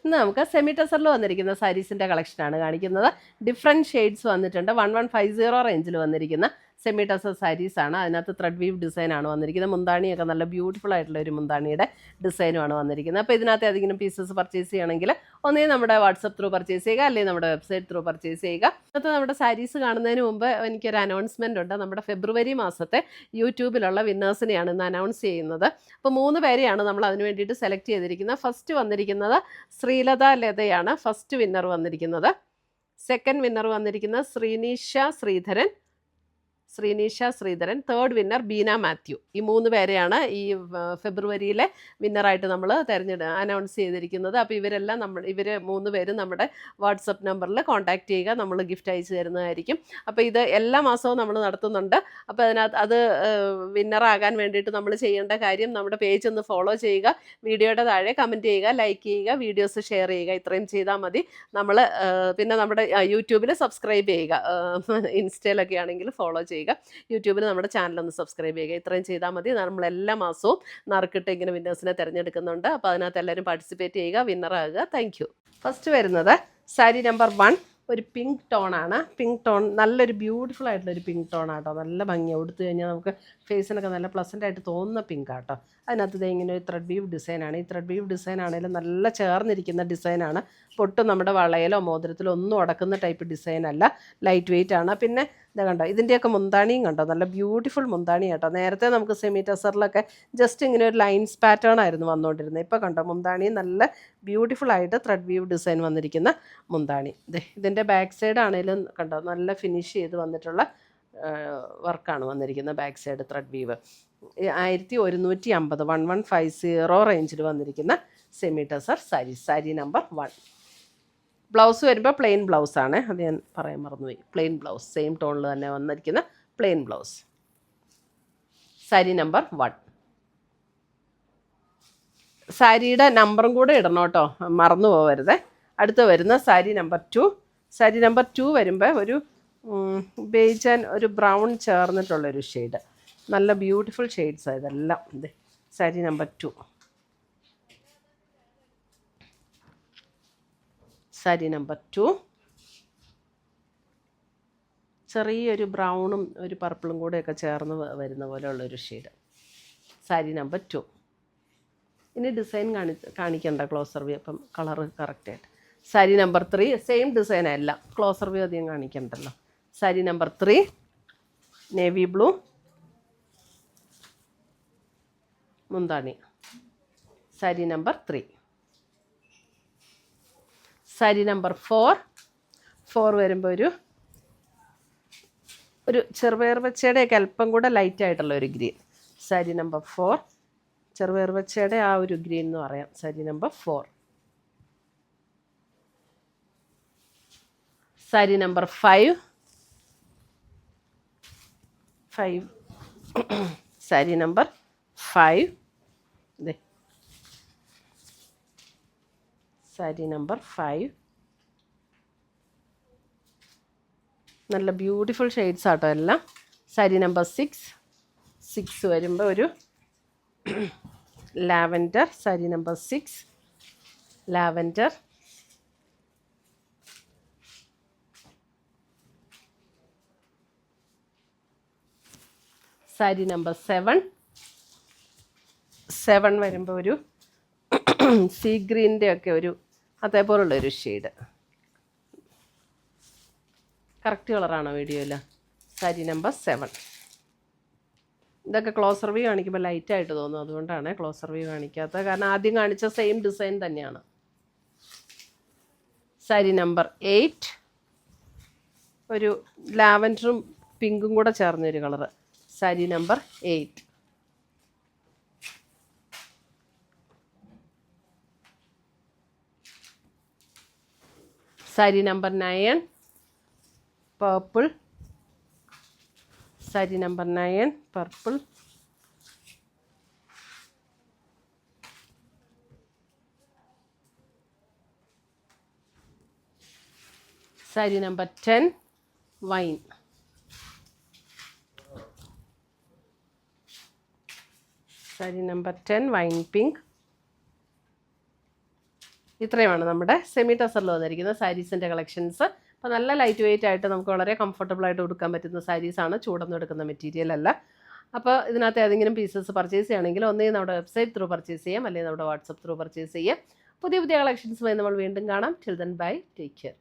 ഇന്ന് നമുക്ക് സെമി ടെസറിൽ വന്നിരിക്കുന്ന സാരീസിൻ്റെ കളക്ഷനാണ് കാണിക്കുന്നത്. ഡിഫറെൻറ്റ് ഷെയ്ഡ്സ് വന്നിട്ടുണ്ട്. 1150 റേഞ്ചിൽ വന്നിരിക്കുന്ന സെമി ടെസർ സാരീസാണ്. അതിനകത്ത് ത്രെഡ് വീവ് ഡിസൈനാണ് വന്നിരിക്കുന്നത്. മുന്താണിയൊക്കെ നല്ല ബ്യൂട്ടിഫുൾ ആയിട്ടുള്ള ഒരു മുന്താണിയുടെ ഡിസൈനുമാണ് വന്നിരിക്കുന്നത്. അപ്പോൾ ഇതിനകത്ത് ഏതെങ്കിലും പീസസ് പർച്ചേസ് ചെയ്യണമെങ്കിൽ ഒന്നേ നമ്മുടെ വാട്സപ്പ് ത്രൂ പർച്ചേസ് ചെയ്യുക, അല്ലെങ്കിൽ നമ്മുടെ വെബ്സൈറ്റ് ത്രൂ പർച്ചേസ് ചെയ്യുക. ഇന്നത്തെ നമ്മുടെ സാരീസ് കാണുന്നതിന് മുമ്പ് എനിക്കൊരു അനൗൺസ്മെൻ്റ് ഉണ്ട്. നമ്മുടെ ഫെബ്രുവരി മാസത്തെ യൂട്യൂബിലുള്ള വിന്നേഴ്സിനെയാണ് ഇന്ന് അനൗൺസ് ചെയ്യുന്നത്. അപ്പോൾ 3 പേരെയാണ് നമ്മൾ അതിന് വേണ്ടിയിട്ട് സെലക്ട് ചെയ്തിരിക്കുന്നത്. ഫസ്റ്റ് വന്നിരിക്കുന്നത് ശ്രീലത ലതയാണ് ഫസ്റ്റ് വിന്നർ വന്നിരിക്കുന്നത്. സെക്കൻഡ് വിന്നർ വന്നിരിക്കുന്നത് ശ്രീനീഷ ശ്രീധരൻ. Third winner Beena Mathew. ഈ 3 പേരെയാണ് ഈ ഫെബ്രുവരിയിലെ വിന്നറായിട്ട് നമ്മൾ അനൗൺസ് ചെയ്തിരിക്കുന്നത്. അപ്പോൾ ഇവർ 3 പേരും നമ്മുടെ വാട്സപ്പ് നമ്പറിൽ കോൺടാക്റ്റ് ചെയ്യുക, നമ്മൾ ഗിഫ്റ്റ് അയച്ചു തരുന്നതായിരിക്കും. അപ്പോൾ ഇത് എല്ലാ മാസവും നമ്മൾ നടത്തുന്നുണ്ട്. അപ്പോൾ അതിനകത്ത് വിന്നറാകാൻ വേണ്ടിയിട്ട് നമ്മൾ ചെയ്യേണ്ട കാര്യം നമ്മുടെ പേജ് ഒന്ന് ഫോളോ ചെയ്യുക, വീഡിയോയുടെ താഴെ കമൻറ്റ് ചെയ്യുക, ലൈക്ക് ചെയ്യുക, വീഡിയോസ് ഷെയർ ചെയ്യുക. ഇത്രയും ചെയ്താൽ മതി. നമ്മൾ പിന്നെ നമ്മുടെ യൂട്യൂബിൽ സബ്സ്ക്രൈബ് ചെയ്യുക, ഇൻസ്റ്റയിലൊക്കെ ആണെങ്കിൽ ഫോളോ ചെയ്യുക, യൂട്യൂബിൽ നമ്മുടെ ചാനലൊന്ന് സബ്സ്ക്രൈബ് ചെയ്യുക. ഇത്രയും ചെയ്താൽ മതി. നമ്മൾ എല്ലാ മാസവും നറുക്കിട്ട് ഇങ്ങനെ വിന്നേഴ്സിനെ തിരഞ്ഞെടുക്കുന്നുണ്ട്. അപ്പോൾ അതിനകത്ത് എല്ലാവരും പാർട്ടിസിപ്പേറ്റ് ചെയ്യുക, വിന്നറാകുക. Thank you. ഫസ്റ്റ് വരുന്നത് സാരി നമ്പർ 1, ഒരു പിങ്ക് ടോണാണ്. പിങ്ക് ടോൺ നല്ലൊരു ബ്യൂട്ടിഫുൾ ആയിട്ടുള്ളൊരു പിങ്ക് ടോണാട്ടോ. നല്ല ഭംഗിയാണ്. ഉടുത്തു കഴിഞ്ഞാൽ നമുക്ക് ഫേസിനൊക്കെ നല്ല പ്ലസൻ്റ് ആയിട്ട് തോന്നുന്ന പിങ്ക് ആട്ടോ. അതിനകത്ത് ഇങ്ങനെ ഒരു ത്രെഡ് വീവ് ഡിസൈനാണ്. ഈ ത്രെഡ് വീവ് ഡിസൈൻ ആണെങ്കിലും നല്ല ചേർന്നിരിക്കുന്ന ഡിസൈനാണ്. പൊട്ടും നമ്മുടെ വളയിലോ മോതിരത്തിലോ ഒന്നും ഉടക്കുന്ന ടൈപ്പ് ഡിസൈൻ അല്ല, ലൈറ്റ് വെയിറ്റ് ആണ്. പിന്നെ ഇത് കണ്ടോ, ഇതിൻ്റെയൊക്കെ മുന്താണിയും കണ്ടോ, നല്ല ബ്യൂട്ടിഫുൾ മുന്താണി കേട്ടോ. നേരത്തെ നമുക്ക് സെമി ടെസറിലൊക്കെ ജസ്റ്റ് ഇങ്ങനെ ഒരു ലൈൻസ് പാറ്റേൺ ആയിരുന്നു വന്നുകൊണ്ടിരുന്നത്. ഇപ്പോൾ കണ്ടോ, മുന്താണി നല്ല ബ്യൂട്ടിഫുൾ ആയിട്ട് ത്രെഡ് വീവ് ഡിസൈൻ വന്നിരിക്കുന്ന മുന്താണി. ഇതിൻ്റെ ബാക്ക് സൈഡ് ആണെങ്കിലും കണ്ടോ, നല്ല ഫിനിഷ് ചെയ്ത് വന്നിട്ടുള്ള വർക്കാണ് വന്നിരിക്കുന്നത്. ബാക്ക് സൈഡ് ത്രെഡ് വീവ് 1150 1150 റേഞ്ചിൽ വന്നിരിക്കുന്ന semi tussar sari number 1. Blouse വരുമ്പോൾ പ്ലെയിൻ ബ്ലൗസാണ്, അത് ഞാൻ പറയാൻ മറന്നുപോയി. പ്ലെയിൻ ബ്ലൗസ്, സെയിം ടോണിൽ തന്നെ വന്നിരിക്കുന്ന പ്ലെയിൻ ബ്ലൗസ്. സാരി നമ്പർ 1. സാരിയുടെ നമ്പറും കൂടെ ഇടണം കേട്ടോ, മറന്നു പോകരുത്. അടുത്ത് വരുന്ന സാരി നമ്പർ 2. സാരി നമ്പർ 2 വരുമ്പോൾ ഒരു ബേജ് ആൻഡ് ഒരു ബ്രൗൺ ചേർന്നിട്ടുള്ളൊരു ഷെയ്ഡ്. നല്ല ബ്യൂട്ടിഫുൾ ഷെയ്ഡ്സാണ് ഇതെല്ലാം. ഇത് സാരി നമ്പർ 2. സാരി നമ്പർ 2 ചെറിയൊരു ബ്രൗണും ഒരു പർപ്പിളും കൂടെയൊക്കെ ചേർന്ന് വരുന്ന പോലെയുള്ളൊരു ഷെയ്ഡ്. സാരി നമ്പർ 2. ഇനി ഡിസൈൻ കാണിക്കേണ്ട ക്ലോസർ വ്യൂ, അപ്പം കളറ് കറക്റ്റായിട്ട്. സാരി നമ്പർ 3 സെയിം ഡിസൈനല്ല, ക്ലോസർ വ്യൂ അധികം കാണിക്കണ്ടല്ലോ. സാരി നമ്പർ 3 നേവി ബ്ലൂ മുന്താണി. സാരി നമ്പർ 3. സാരി നമ്പർ 4 വരുമ്പോൾ ഒരു ചെറുപയർ പച്ചയുടെയൊക്കെ അല്പം കൂടെ ലൈറ്റായിട്ടുള്ള ഒരു ഗ്രീൻ. സാരി നമ്പർ 4 ചെറുപയർ പച്ചയുടെ ആ ഒരു ഗ്രീൻ എന്ന് പറയാം. Sari number 4. Sari number 5 sari number 5 sari number 5 നല്ല ബ്യൂട്ടിഫുൾ ഷെയ്ഡ്സ് ആട്ടോ എല്ലാം. സാരി നമ്പർ 6 വരുമ്പോൾ ഒരു lavender. Sari number 6 lavender. Sari number 7 വരുമ്പോൾ ഒരു സീ ഗ്രീനിൻ്റെ ഒക്കെ ഒരു അതേപോലുള്ളൊരു ഷെയ്ഡ്. കറക്റ്റ് കളറാണോ വീഡിയോയിൽ? സാരി നമ്പർ 7. ഇതൊക്കെ ക്ലോസർ വ്യൂ കാണിക്കുമ്പോൾ ലൈറ്റായിട്ട് തോന്നും, അതുകൊണ്ടാണ് ക്ലോസർ വ്യൂ കാണിക്കാത്തത്. കാരണം ആദ്യം കാണിച്ച സെയിം ഡിസൈൻ തന്നെയാണ്. സാരി നമ്പർ 8 ഒരു ലാവൻഡറും പിങ്കും കൂടെ ചേർന്നൊരു colour. Sari number 8. Sari number 9 purple. Sari number 9 purple. Sari number 10 wine. Sari number 10 wine pink. ഇത്രയുമാണ് നമ്മുടെ സെമി ടസറിൽ വന്നിരിക്കുന്ന സാരീസിൻ്റെ കളക്ഷൻസ്. അപ്പോൾ നല്ല ലൈറ്റ് വെയിറ്റ് ആയിട്ട് നമുക്ക് വളരെ കംഫർട്ടബിൾ ആയിട്ട് കൊടുക്കാൻ പറ്റുന്ന സാരീസാണ്. ചൂടൊന്നും എടുക്കുന്ന മെറ്റീരിയൽ അല്ല. അപ്പോൾ ഇതിനകത്ത് ഏതെങ്കിലും പീസസ് പർച്ചേസ് ചെയ്യണമെങ്കിൽ ഒന്നേ നമ്മുടെ വെബ്സൈറ്റ് ത്രൂ പർച്ചേസ് ചെയ്യാം, അല്ലെങ്കിൽ നമ്മുടെ വാട്സപ്പ് ത്രൂ പർച്ചേസ് ചെയ്യാം. പുതിയ പുതിയ കളക്ഷൻസുമായി നമ്മൾ വീണ്ടും കാണാം. Till then bye, take care.